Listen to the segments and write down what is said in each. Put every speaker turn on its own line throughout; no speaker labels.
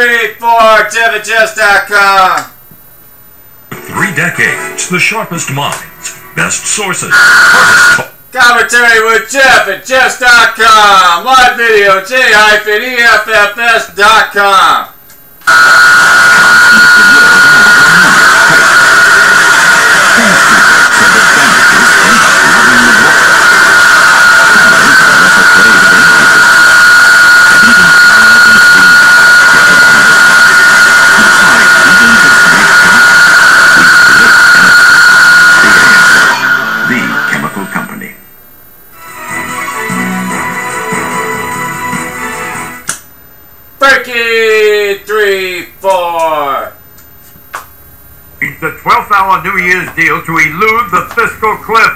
334JeffandJess.com.
3 decades, the sharpest minds, best sources, hardest
Commentary with Jeff at Jeffs.com. Live video, J-EFFS.com. Breaking 3-4.
The 12th hour New Year's deal to elude the fiscal cliff.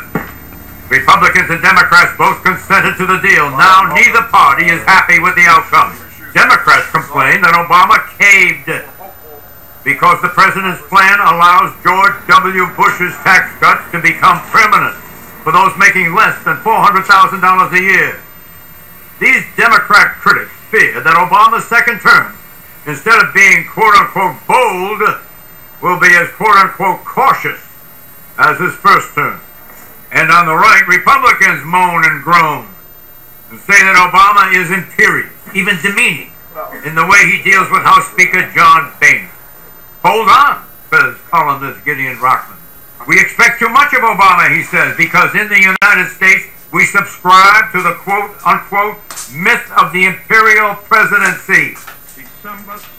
Republicans and Democrats both consented to the deal. Now neither party is happy with the outcome. Democrats complain that Obama caved because the president's plan allows George W. Bush's tax cuts to become permanent for those making less than $400,000 a year. These Democrat critics fear that Obama's second term, instead of being quote-unquote bold, will be as quote-unquote cautious as his first term. And on the right, Republicans moan and groan and say that Obama is imperious, even demeaning, in the way he deals with House Speaker John Boehner. Hold on, says columnist Gideon Rockman. We expect too much of Obama, he says, because in the United States, we subscribe to the quote-unquote myth of the imperial presidency.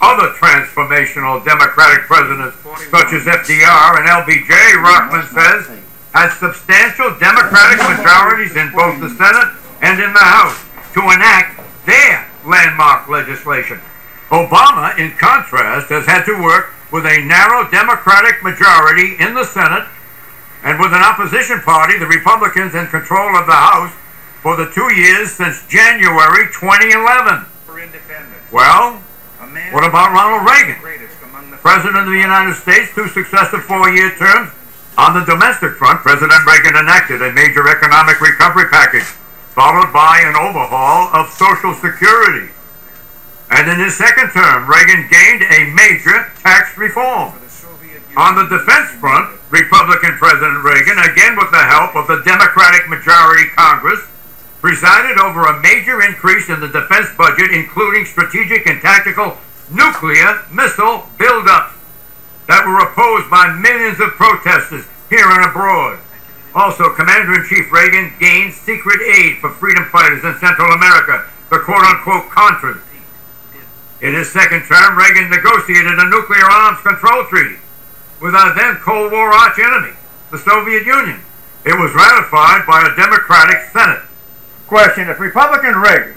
Other transformational Democratic presidents, such as FDR and LBJ, Rockman says, had substantial Democratic majorities in both the Senate and in the House to enact their landmark legislation. Obama, in contrast, has had to work with a narrow Democratic majority in the Senate and with an opposition party, the Republicans, in control of the House for the 2 years since January 2011. Well, what about Ronald Reagan? President of the United States, 2 successive 4-year terms. On the domestic front, President Reagan enacted a major economic recovery package, followed by an overhaul of Social Security. And in his second term, Reagan gained a major tax reform. On the defense front, Republican President Reagan, again with the help of the Democratic majority Congress, presided over a major increase in the defense budget, including strategic and tactical nuclear missile buildups that were opposed by millions of protesters here and abroad. Also, Commander-in-Chief Reagan gained secret aid for freedom fighters in Central America, the quote-unquote Contras. In his second term, Reagan negotiated a nuclear arms control treaty with our then Cold War arch-enemy, the Soviet Union. It was ratified by a Democratic Senate. Question: if Republican Reagan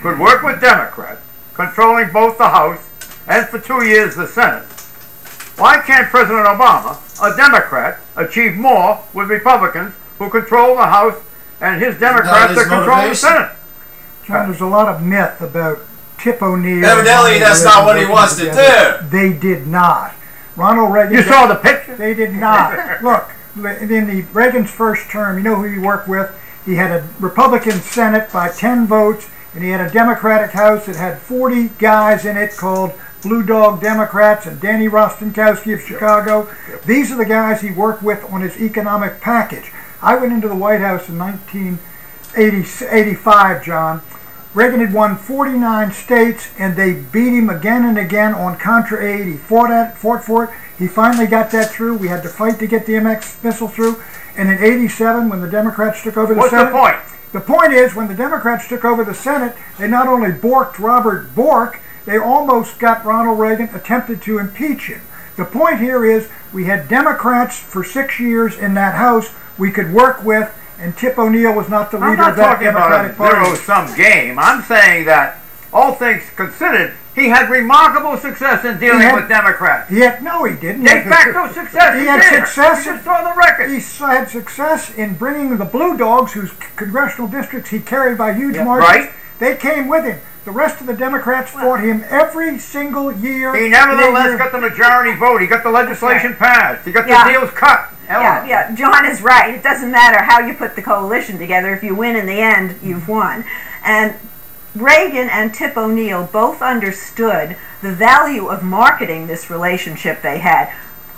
could work with Democrats, controlling both the House and for 2 years the Senate, why can't President Obama, a Democrat, achieve more with Republicans who control the House and his Democrats that control the Senate?
John, there's a lot of myth about Tip O'Neill.
Evidently, that's not what he wants to do.
They did not. Ronald Reagan.
You saw the picture?
They did not. Look, in the Reagan's first term, you know who he worked with? He had a Republican Senate by 10 votes, and he had a Democratic House that had 40 guys in it called Blue Dog Democrats and Danny Rostenkowski of Chicago. These are the guys he worked with on his economic package. I went into the White House in 1985, John. Reagan had won 49 states, and they beat him again and again on Contra aid. He fought for it. He finally got that through. We had to fight to get the MX missile through. And in '87, when the Democrats took over the Senate...
What's the point?
The point is, when the Democrats took over the Senate, they not only borked Robert Bork, they almost got Ronald Reagan, attempted to impeach him. The point here is, we had Democrats for 6 years in that House we could work with, and Tip O'Neill was not the leader of that Democratic Party.
I'm not talking about a zero-sum game. I'm saying that, all things considered, he had remarkable success in dealing with Democrats.
No, he didn't.
De facto success.
He had success.
You just saw the record.
He had success in bringing the Blue Dogs, whose congressional districts he carried by huge margins.
Right.
They came with him. The rest of the Democrats fought him every single year.
He nevertheless got the majority vote. He got the legislation passed. He got the deals cut.
Yeah, John is right. It doesn't matter how you put the coalition together. If you win in the end, you've won. And Reagan and Tip O'Neill both understood the value of marketing this relationship they had.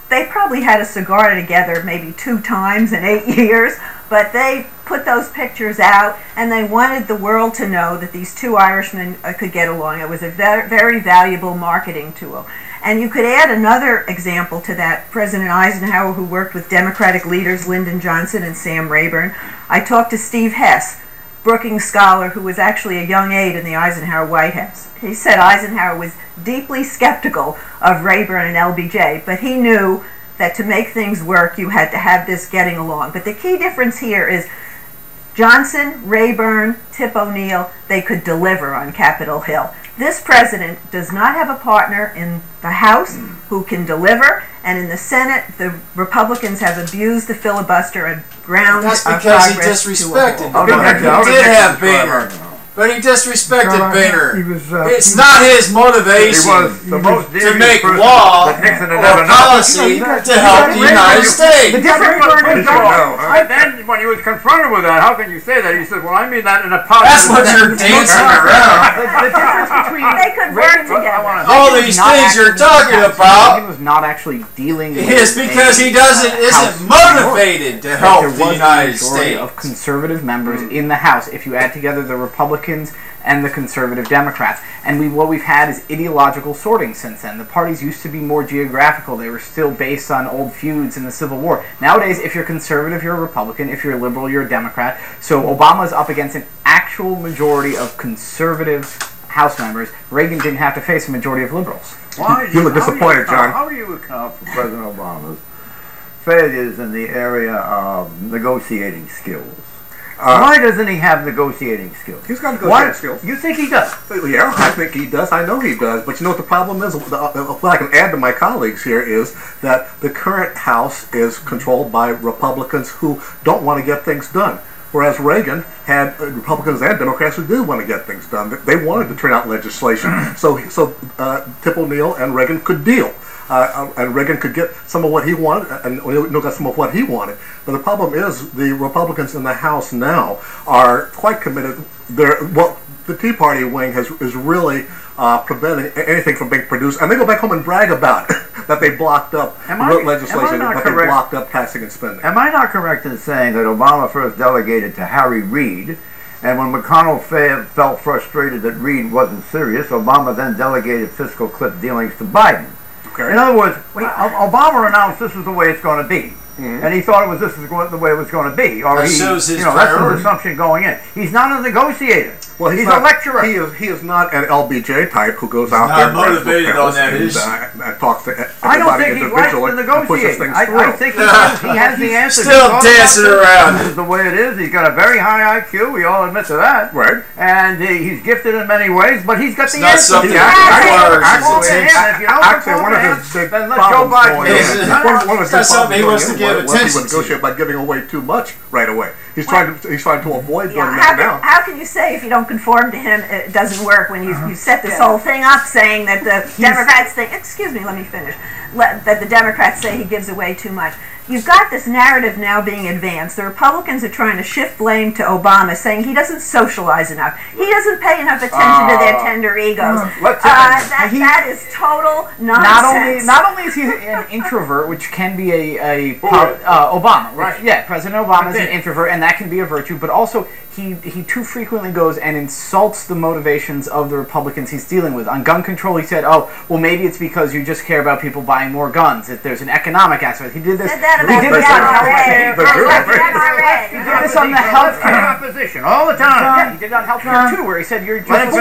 They probably had a cigar together maybe 2 times in 8 years, but they put those pictures out, and they wanted the world to know that these 2 Irishmen could get along. It was a very valuable marketing tool. And you could add another example to that. President Eisenhower, who worked with Democratic leaders Lyndon Johnson and Sam Rayburn. I talked to Steve Hess, Brookings scholar who was actually a young aide in the Eisenhower White House. He said Eisenhower was deeply skeptical of Rayburn and LBJ, but he knew that to make things work, you had to have this getting along. But the key difference here is Johnson, Rayburn, Tip O'Neill, they could deliver on Capitol Hill. This president does not have a partner in the House who can deliver, and in the Senate, the Republicans have abused the filibuster and ground
That's
our
because he
progress to a
disrespected
halt.
Boehner. He did have Boehner, but he disrespected Boehner. It's not his motivation
The most
to make law
that Nixon had
or
ever known.
policy to help the United States.
And then when he was confronted with that, how can you say that? He said, well, I mean that in a positive
That's what you're dancing around.
The difference between
They could work together.
All these things you're talking
Reagan
about
was not actually dealing with
is because he isn't motivated to help the United States.
of conservative members in the House. If you add together the Republicans and the conservative Democrats, and what we've had is ideological sorting since then. The parties used to be more geographical. They were still based on old feuds in the Civil War. Nowadays, if you're conservative, you're a Republican. If you're a liberal, you're a Democrat. So Obama's up against an actual majority of conservative House members. Reagan didn't have to face a majority of liberals.
You look disappointed, John. How do you account for President Obama's failures in the area of negotiating skills? Why doesn't he have negotiating skills?
He's got negotiating skills.
You think he does?
Yeah, I think he does. I know he does. But you know what the problem is? What I can add to my colleagues here is that the current House is controlled by Republicans who don't want to get things done. Whereas Reagan had Republicans and Democrats who did want to get things done. They wanted to turn out legislation. So Tip O'Neill and Reagan could deal. And Reagan could get some of what he wanted, and O'Neill got some of what he wanted. But the problem is the Republicans in the House now are quite committed. The Tea Party wing is really preventing anything from being produced, and they go back home and brag about it, that they blocked up legislation, that they blocked up taxing and spending.
Am I not correct in saying that Obama first delegated to Harry Reid, and when McConnell felt frustrated that Reid wasn't serious, Obama then delegated fiscal cliff dealings to Biden? Okay. In other words, Obama announced this is the way it's going to be. And he thought this is the way it was going to be. Or
That shows his
that's his assumption going in. He's not a negotiator.
Well,
he's a lecturer.
He is not an LBJ type who goes out there
motivated on that issue.
And talks to
I don't
everybody
think he likes to
individually and pushes
negotiate.
things through.
I think he has the answer.
Still dancing around.
This is the way it is. He's got a very high IQ. We all admit to that.
Right.
And he's gifted in many ways, but he's got the
Not
answer.
something
Actually, one of his big problems going on.
That's something he wants to give attention to.
By giving away too much right away. He's trying to avoid doing that now.
How can you say if you don't conform to him it doesn't work when you set this whole thing up saying that the Democrats think, excuse me, let me finish, that the Democrats say he gives away too much. You've got this narrative now being advanced. The Republicans are trying to shift blame to Obama, saying he doesn't socialize enough. He doesn't pay enough attention to their tender egos. That is total nonsense.
Not only is he an introvert, which can be Obama.
Right.
Yeah, President Obama is an introvert, and that can be a virtue, but also he too frequently goes and insults the motivations of the Republicans he's dealing with. On gun control, he said, oh, well, maybe it's because you just care about people buying more guns, if there's an economic aspect. He did this.
He did this
on the healthcare
opposition all the time.
Yeah, he did it on healthcare too, where he said you're just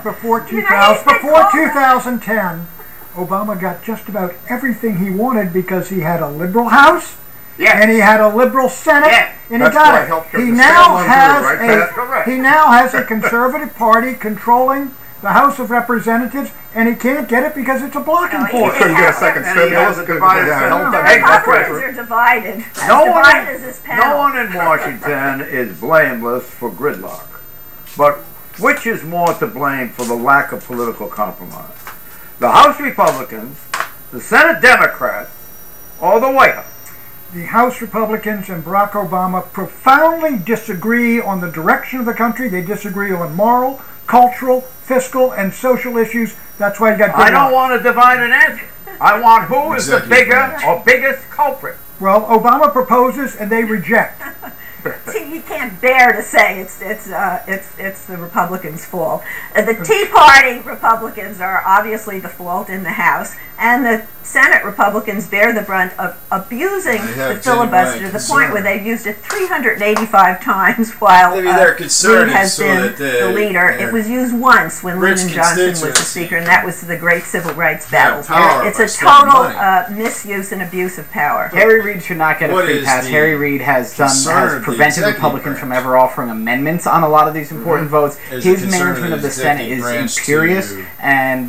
before 2010, Obama got just about everything he wanted because he had a liberal House.
Yeah.
And he had a liberal Senate, and he
That's
got
why
it.
healthcare
He
is
now
standalone
has
too, right, Pat?
Correct.
he now has a conservative party controlling the House of Representatives, and he can't get it because it's a blocking force.
Couldn't get a second stimulus.
Republicans
are divided.
No one in Washington is blameless for gridlock. But which is more to blame for the lack of political compromise? The House Republicans, the Senate Democrats, or the White House?
The House Republicans and Barack Obama profoundly disagree on the direction of the country. They disagree on moral, cultural, fiscal, and social issues. That's why you got.
I don't want to divide an answer. I want who is the bigger or biggest culprit.
Well, Obama proposes and they reject.
See, you can't bear to say it's the Republicans' fault. The Tea Party Republicans are obviously the fault in the House, and the Senate Republicans bear the brunt of abusing the filibuster to the point where they've used it 385 times while Reid has been the leader. It was used once when Lyndon Johnson was the Speaker, and that was the great civil rights battles. It's a total misuse and abuse of power.
Harry Reid should not get a free pass. Harry Reid has prevented Republicans from ever offering amendments on a lot of these important votes. His management of the Senate is imperious, and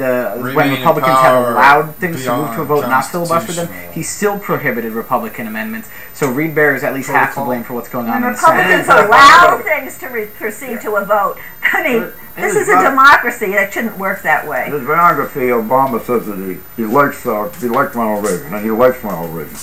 when Republicans have allowed things to move to a vote, not filibuster them, he still prohibited Republican amendments. So Reid bears at least half the blame for what's going on in the Senate.
Republicans allow things to proceed to a vote. I mean, this is a democracy. It shouldn't work that way.
In his biography, Obama says that he likes Ronald Reagan, and he likes Ronald Reagan.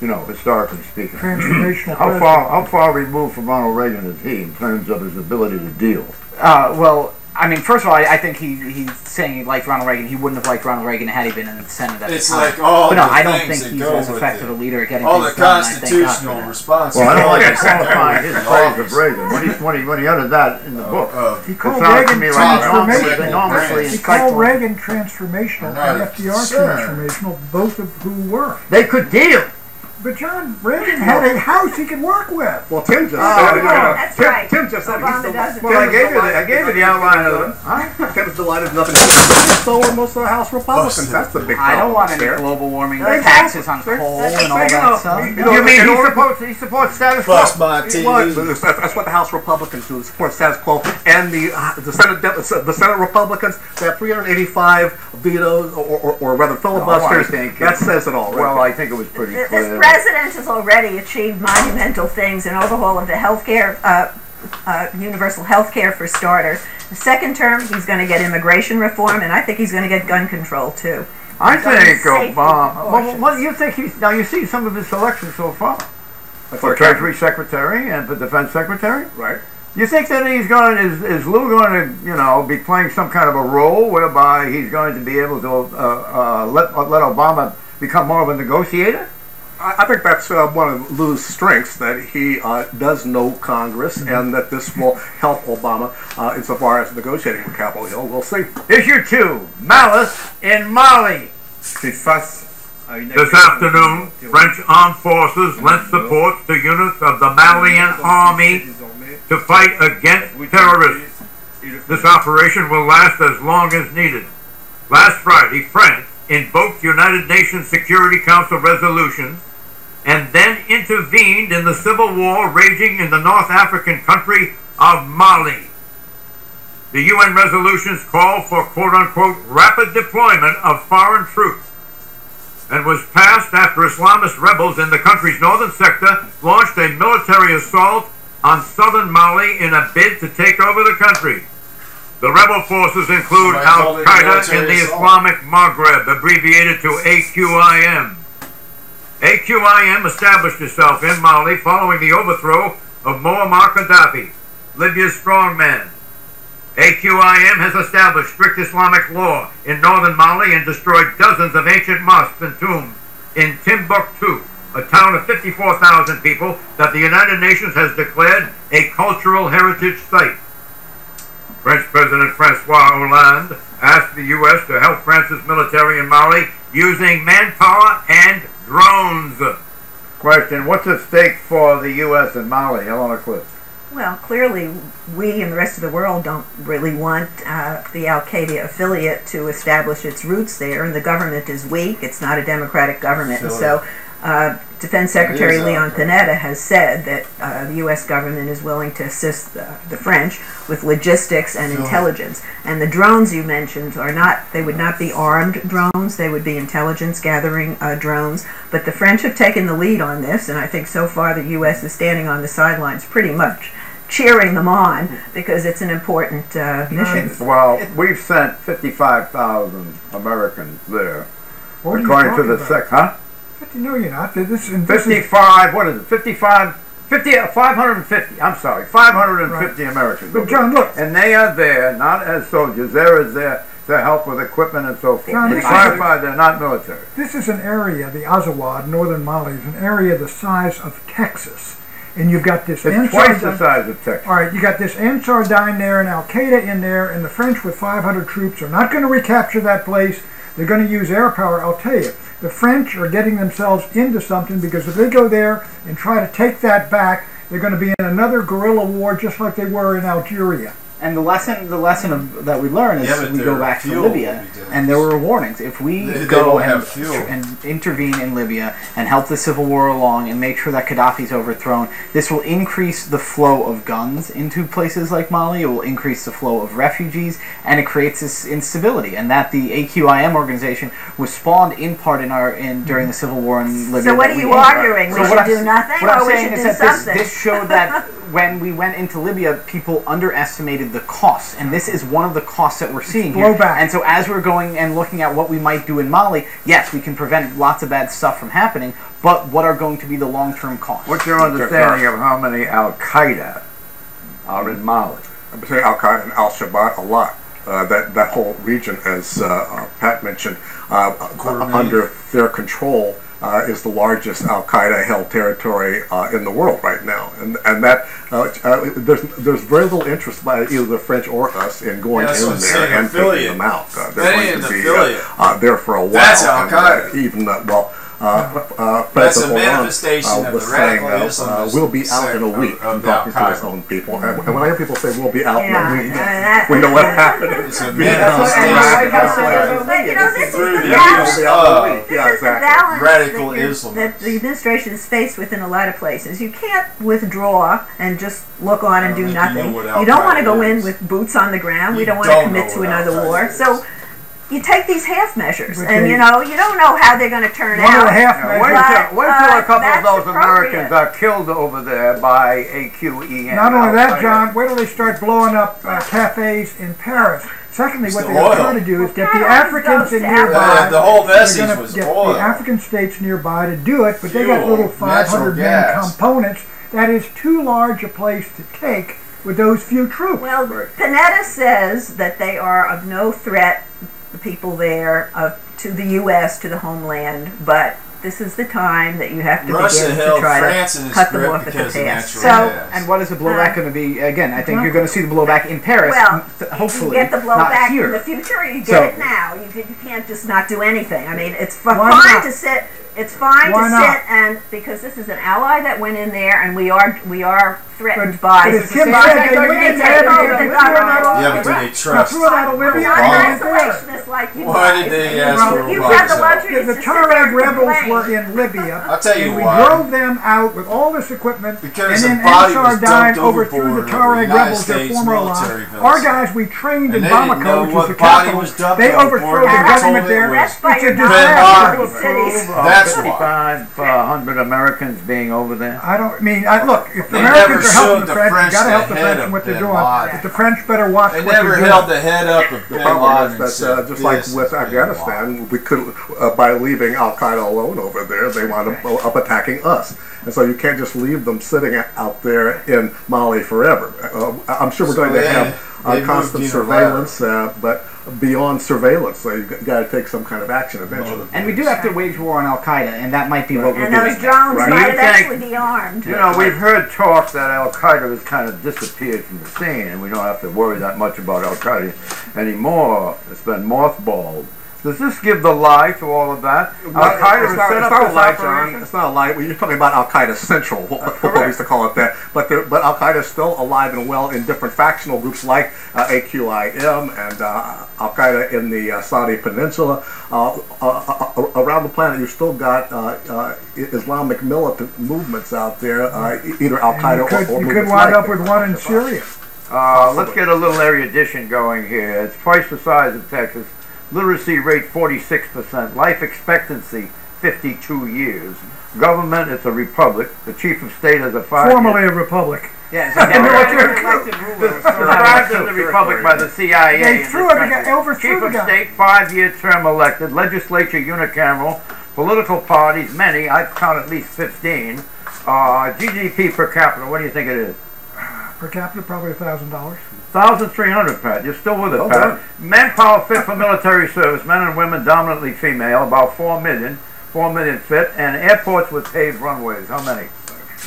You know, historically speaking.
Transformational.
How far removed from Ronald Reagan is he in terms of his ability to deal?
Well, I mean, first of all, I think he's saying he liked Ronald Reagan. He wouldn't have liked Ronald Reagan had he been in the Senate at the time.
It's like all
but no,
the
I don't
things
think
that
he's
go
as
with
effective
it.
a leader at getting
All
things
the
done.
constitutional responsibilities.
Well, I don't like qualifying his praise of Reagan. When he uttered that in the book,
he called Reagan
transformational.
He called Reagan transformational and FDR transformational, both of who were.
They could deal.
But John, Reagan had a house he could work with.
Well, Tim just said
That's right.
Tim just said
Obama doesn't.
Well, I gave you the outline of it.
Tim's delighted nothing. So are most of the House Republicans. That's the big problem.
I don't want any global warming taxes on coal and all that stuff.
You mean he supports status quo?
Plus my TV.
That's what the House Republicans do, support status quo, and the Senate Republicans. They have 385 vetoes, or rather filibusters. That says it all. Right?
Well, I think it was pretty clear.
The president has already achieved monumental things, an overhaul of the healthcare, universal health care for starters. The second term, he's going to get immigration reform, and I think he's going to get gun control too.
I think Obama. Well, what do you think he's now? You see some of his selections so far for Treasury Secretary and for Defense Secretary,
right?
You think that he's going? Is Lou going to, be playing some kind of a role whereby he's going to be able to let Obama become more of a negotiator?
I think that's one of Lou's strengths, that he does know Congress, and that this will help Obama insofar as negotiating with Capitol Hill. We'll see.
Issue 2, Malice in Mali.
This afternoon, French armed forces lent support to units of the Malian army to fight against terrorists. This operation will last as long as needed. Last Friday, France invoked United Nations Security Council resolutions and then intervened in the civil war raging in the North African country of Mali. The UN resolutions call for quote-unquote rapid deployment of foreign troops and was passed after Islamist rebels in the country's northern sector launched a military assault on southern Mali in a bid to take over the country. The rebel forces include Al-Qaeda in the Islamic Maghreb, abbreviated to AQIM. AQIM established itself in Mali following the overthrow of Muammar Gaddafi, Libya's strongman. AQIM has established strict Islamic law in northern Mali and destroyed dozens of ancient mosques and tombs in Timbuktu, a town of 54,000 people that the United Nations has declared a cultural heritage site. French President Francois Hollande asked the U.S. to help France's military in Mali using manpower and drones.
Question, what's at stake for the U.S. in Mali? Eleanor Cliff.
Well, clearly, we and the rest of the world don't really want the Al-Qaeda affiliate to establish its roots there, and the government is weak. It's not a democratic government, and so Defense Secretary Leon Panetta has said that the U.S. government is willing to assist the French with logistics and intelligence. And the drones you mentioned they would not be armed drones, they would be intelligence gathering drones. But the French have taken the lead on this, and I think so far the U.S. is standing on the sidelines pretty much, cheering them on, because it's an important mission.
Well, we've sent 55,000 Americans there, according to the huh?
No, you're not. This
55, what is it, 55 550, I'm sorry, 550 Americans.
But John, look.
And they are there, not as soldiers, they're there to help with equipment and so forth.
John,
To clarify, they're not military.
This is an area, the Azawad, northern Mali, is an area the size of Texas. And you've got this
It's twice the size of Texas.
All right, you got this Ansar Dine there and Al-Qaeda in there, and the French with 500 troops are not going to recapture that place. They're going to use air power. I'll tell you, the French are getting themselves into something, because if they go there and try to take that back, they're going to be in another guerrilla war just like they were in Algeria.
And the lesson that we learn is we go back to Libya, and there were warnings. If we go and intervene in Libya and help the civil war along and make sure that Gaddafi's overthrown, this will increase the flow of guns into places like Mali. It will increase the flow of refugees, and it creates this instability. And that the AQIM organization was spawned in part during the civil war in Libya.
So what are you arguing? We should do nothing, or we should do something?
This showed that when we went into Libya, people underestimated the costs, and this is one of the costs that we're seeing here.
Blowback.
And so as we're going and looking at what we might do in Mali, yes, we can prevent lots of bad stuff from happening, but what are going to be the long-term costs?
What's your understanding of how many Al-Qaeda are in Mali?
I'm saying Al-Qaeda and Al-Shabaab a lot. That whole region, as Pat mentioned, under their control, is the largest Al-Qaeda held territory in the world right now, and that there's very little interest by either the French or us in going in there and taking them out. They're going to be there for a while.
That's Al-Qaeda.
That's
a manifestation of the radical
Islamist
we'll
be out in a week talking to his own people. And when I hear people say we'll be out in a week, we know what happened.
It's a manifestation.
But you know, this is the balance
radical
that the administration is faced with in a lot of places. You can't withdraw and just look on and do nothing. You don't want to go in with boots on the ground. We don't want to commit to another war. So you take these half measures, and you know, you don't know how they're going to turn out.
Wait until a couple of those Americans are killed over there by AQIM.
Not only that, John, wait till they start blowing up cafes in Paris. Secondly, what they're trying to do is get the Africans in nearby.
The whole message was
get
oil.
the African states nearby to do it, but they got little 500-man components. That is too large a place to take with those few troops.
Well, Panetta says that they are of no threat, the people there, to the U.S., to the homeland, but this is the time that you have to begin to try to cut them off at the pass.
So, and what is the blowback going to be? Again, I think you're going to see the blowback in Paris.
Well,
hopefully,
you get the blowback
in
the future, or you get it now. You can't just not do anything. I mean, it's fine to sit. It's fine to sit and because this is an ally that went in there, and we are threatened by.
But Kim said they wouldn't take over.
Yeah, but do they trust Why did they ask for
you have the luxury
the Tuareg rebels were in Libya.
I'll tell you
we
why.
drove them out with all this equipment,
Because
and then
the body was
Ansar
dumped
Dine overthrew the Tuareg rebels, their former ally. Our guys we trained in Bamako, which is the capital, they overthrew the government there. It's a disaster.
That's why.
500 Americans being over there.
I don't mean. Look, if the Americans are helping the French, you got to help the French in what they're doing. If the French better watch what they're doing.
They never held the head up of
the problem is that just like with Afghanistan, we could by leaving Al Qaeda alone over there, they wound up attacking us, and so you can't just leave them sitting out there in Mali forever. I'm sure we're going to have constant surveillance, but beyond surveillance, so you've got to take some kind of action eventually.
And we do have to wage war on Al Qaeda, and that might be what we're doing.
And those drones might eventually be armed.
You know, we've heard talk that Al Qaeda has kind of disappeared from the scene, and we don't have to worry that much about Al Qaeda anymore. It's been mothballed. Does this give the lie to all of that? Al Qaeda
it's not a lie, John. It's not a lie. You're talking about Al Qaeda Central, what we used to call it that. But Al Qaeda is still alive and well in different factional groups like AQIM and Al Qaeda in the Saudi Peninsula. Around the planet, you've still got Islamic militant movements out there, either Al Qaeda or
you could wind up with one in Syria.
Let's get a little erudition going here. It's twice the size of Texas. Literacy rate 46%. Life expectancy 52 years. Government, it's a republic. The chief of state is a 5-year.
Formerly a republic.
Yeah,
described as a republic by the CIA.
They threw it, overthrew
Chief of state, 5-year term elected. Legislature unicameral. Political parties, many. I'd count at least 15. GDP per capita, what do you think it is?
Per capita, probably $1,000.
1,300, Pat. You're still with it,
Well
Pat.
done.
Manpower fit for military service, men and women dominantly female, about 4 million. 4 million fit, and airports with paved runways. How many?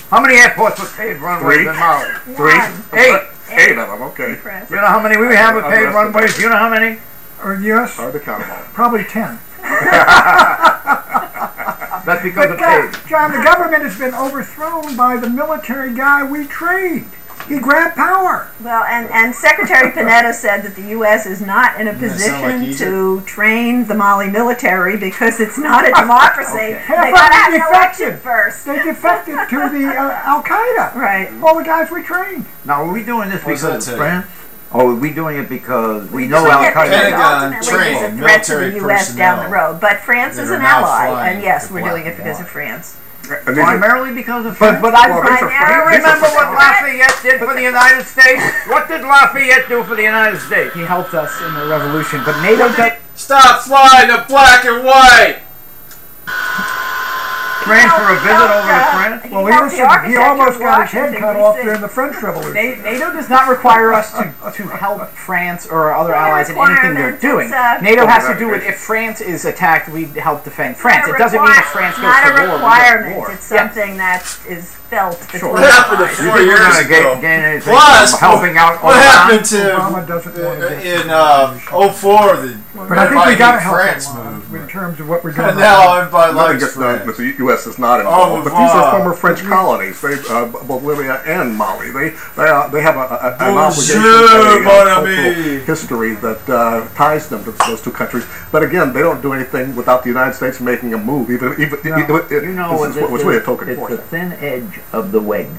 How many airports with paved runways
3.
in Mali?
3.
8.
8 of them, okay.
Impressive.
You know how many we have with paved runways? Do you know how many?
Or yes,
Hard to count them all.
probably 10.
That's because
But
of paved.
John, the government has been overthrown by the military guy we trained. He grabbed power.
Well, and Secretary Panetta said that the U.S. is not in a
Doesn't that sound like
position
Egypt?
to train the Mali military because it's not a democracy.
Okay.
They
Half
got to
of
have
them
an election
defected.
first.
They defected to the Al-Qaeda.
Right.
All the guys we trained.
Now, are we doing this
What's
because
that
of
tell you?
France? Or are we doing it because we know
Doing it
Al-Qaeda?
because
Pentagon
ultimately
trained
it's a threat to the
military
U.S. down the
personnel
road. But France
that
is
are
an
now
ally,
flying
and yes,
the
we're
black
doing it because
bloc.
of France.
And these are-
Primarily because of France?
But I
Well, these are
Do you
Primarily
remember
because
what
of
Lafayette did for the United States? What did Lafayette do for the United States?
he helped us in the revolution, but NATO does.
Stop flying the black and white!
France for a visit over to France?
Well, he almost got his head cut off during the French Revolution.
NATO does not require us to help France or other allies in anything they're
requirement,
doing.
it's,
NATO has to do it if France is attacked, we help defend France. It doesn't mean if France goes
not
to
a
war, we go to
requirement.
war.
It's something that is felt between
What happened to
allies.
4
We're
years
not
ago?
gonna gain anything
Plus,
from helping out
what
Iran.
happened
Obama doesn't
to
want to get
in 04? The
But I think we got to help
France
them in
movement.
terms of what we're doing.
And now everybody
Nothing
likes
gets done
France.
with the U.S. is not involved.
Oh,
But these are
wow.
former French colonies, Bolivia and Mali. They have an obligation,
Bonjour,
a
mon
cultural
ami.
history that ties them to those two countries. But again, they don't do anything without the United States making a move. Even
You know,
this is what's really a token
it's
force.
the thin edge of the wedge.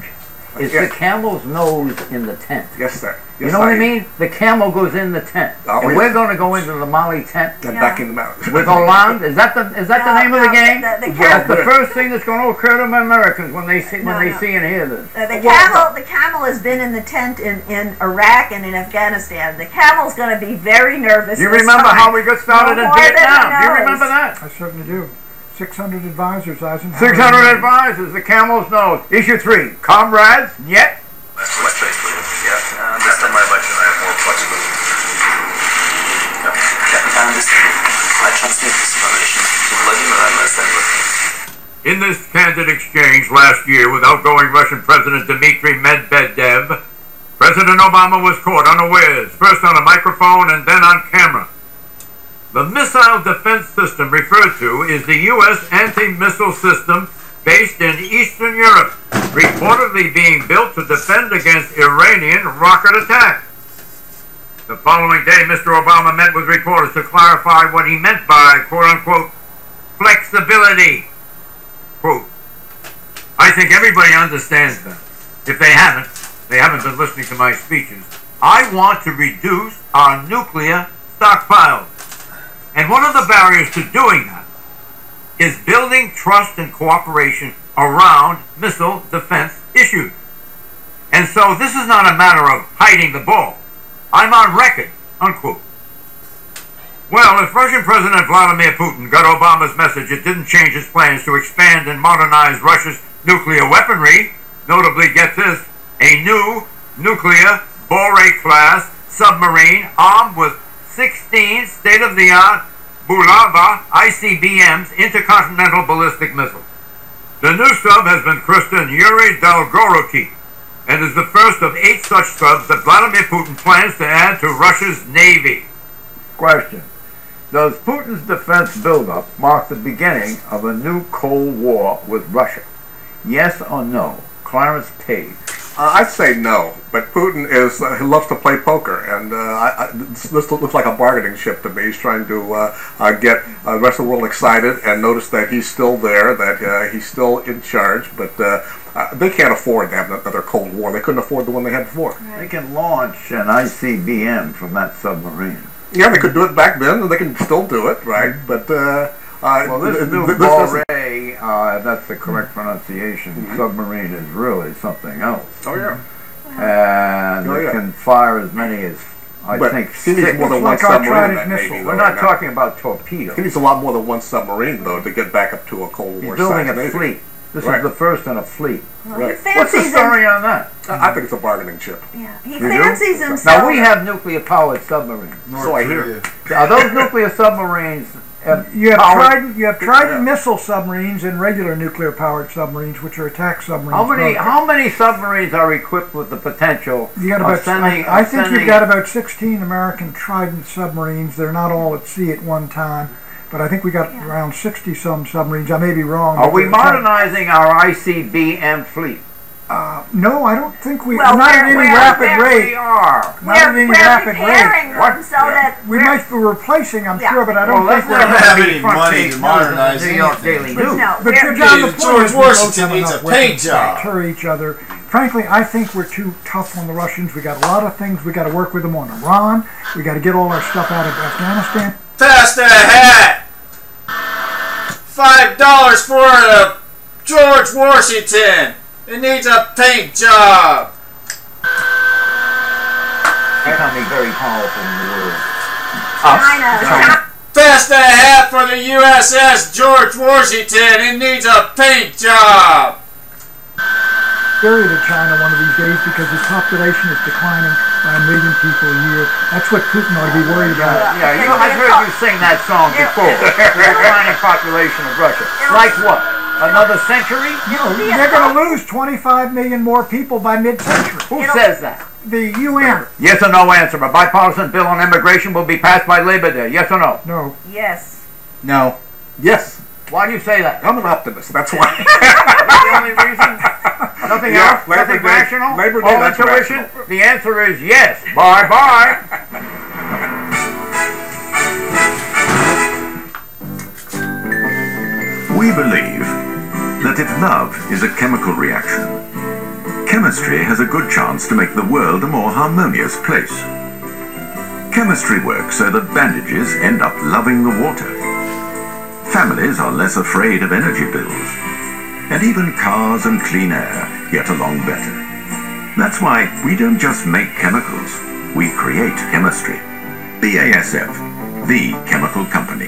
It's
Yeah.
the camel's nose in the tent.
Yes, sir.
You
Yes,
know what I mean? The camel goes in the tent.
Oh,
And
yeah.
we're going to go into the Mali tent
And
Yeah.
backing them out.
with Hollande. Is that the name of the game?
The
That's the
camel,
first thing that's going to occur to Americans when they see
No.
see and hear this.
the camel has been in the tent in Iraq and in Afghanistan. The camel's going to be very nervous.
You
this
remember
time.
how we got started
No
in
more than
Vietnam?
who
Do you
knows.
remember that?
I certainly do. 600 advisors, Eisenhower.
600 advisors, the camel's nose. Issue 3, comrades, yet.
Much basically, yeah. This time my election, I have more flexibility. Yeah, I understand. I transmit this information to Vladimir and Alexander.
In this candid exchange last year with outgoing Russian President Dmitry Medvedev, President Obama was caught unawares, first on a microphone and then on camera. The missile defense system referred to is the U.S. anti-missile system based in Eastern Europe, reportedly being built to defend against Iranian rocket attack. The following day, Mr. Obama met with reporters to clarify what he meant by, quote-unquote, flexibility. Quote, I think everybody understands that. If they haven't been listening to my speeches. I want to reduce our nuclear stockpiles. And one of the barriers to doing that is building trust and cooperation around missile defense issues. And so this is not a matter of hiding the ball. I'm on record, unquote. Well, if Russian President Vladimir Putin got Obama's message, it didn't change his plans to expand and modernize Russia's nuclear weaponry. Notably, get this, a new nuclear Boray-class submarine armed with 16 state-of-the-art Bulava ICBMs, intercontinental ballistic missiles. The new sub has been christened Yuri Dolgoruki and is the first of 8 such subs that Vladimir Putin plans to add to Russia's navy.
Question. Does Putin's defense buildup mark the beginning of a new Cold War with Russia? Yes or no? Clarence Page.
I'd say no, but Putin he loves to play poker, and this looks like a bargaining chip to me. He's trying to get the rest of the world excited and notice that he's still there, that he's still in charge, but they can't afford to have another Cold War. They couldn't afford the one they had before.
They can launch an ICBM from that submarine.
Yeah, they could do it back then, and they can still do it, right? But
well, this new
doesn't-
Boray, if that's the correct pronunciation, submarine is really something else.
Oh yeah.
And
Oh,
it
yeah.
can fire as many as, I
But
think,
he needs
6.
more than
It's
one
like our
submarine.
Trident
in that
missile.
Navy,
We're
though,
not
right now.
talking about torpedoes.
He needs a lot more than one submarine, though, to get back up to a Cold
He's
War
building
size
a
Navy.
fleet. This is the first in a fleet.
Well,
Right.
he
What's the
fancies
story on that?
I think it's a bargaining chip.
Yeah, he
You do?
fancies himself.
Now we have nuclear-powered submarines.
So I hear.
Are those nuclear submarines?
You have
powered-
Trident missile submarines and regular nuclear-powered submarines, which are attack submarines.
How many submarines are equipped with the potential
You got
of
about.
sending?
I
of
think
sending-
you've got about 16 American Trident submarines. They're not all at sea at one time, but I think we got around 60 some submarines. I may be wrong.
Are
but
we
they're-
modernizing our ICBM fleet?
No, I don't think we.
Well,
not at any rapid
We
rate.
are.
Not at any
We're
rapid
preparing
rate.
them so that
We might be replacing, I'm
Yeah.
sure, but I
Well,
don't
let's
think
not
we're.
have
have
any
any front
money
page
to
news
modernize
in the New York
anything.
Daily
But
News.
no,
But
we're-
you're John, the
George
point is we
Washington
both have
needs
enough
a paint
weapons to
job.
deter each other. Frankly, I think we're too tough on the Russians. We got a lot of things we got to work with them on. Iran. We got to get all our stuff out of Afghanistan.
Pass that hat! $5 for a George Washington. It needs a paint job.
Becoming very powerful in the world.
China.
Pass that hat for the USS George Washington. It needs a paint job.
Scary to China one of these days because its population is declining by 1 million people a year. That's what Putin ought to be worried about.
Yeah, I've heard you sing that song before. The declining population of Russia. Like what? Another century?
No, they're going to lose 25 million more people by mid-century.
Who says that?
The UN.
Yes or no answer. A bipartisan bill on immigration will be passed by Labor Day. Yes or no?
No.
Yes.
No.
Yes.
Why do you say that?
I'm an optimist. That's why.
That's the only reason? Nothing
Yeah,
else?
Labor
Nothing
Day.
rational?
Labor Day,
All
that's
intuition?
rational.
The answer is yes. Bye-bye.
We believe that if love is a chemical reaction, chemistry has a good chance to make the world a more harmonious place. Chemistry works so that bandages end up loving the water. Families are less afraid of energy bills. And even cars and clean air get along better. That's why we don't just make chemicals, we create chemistry. BASF, the chemical company.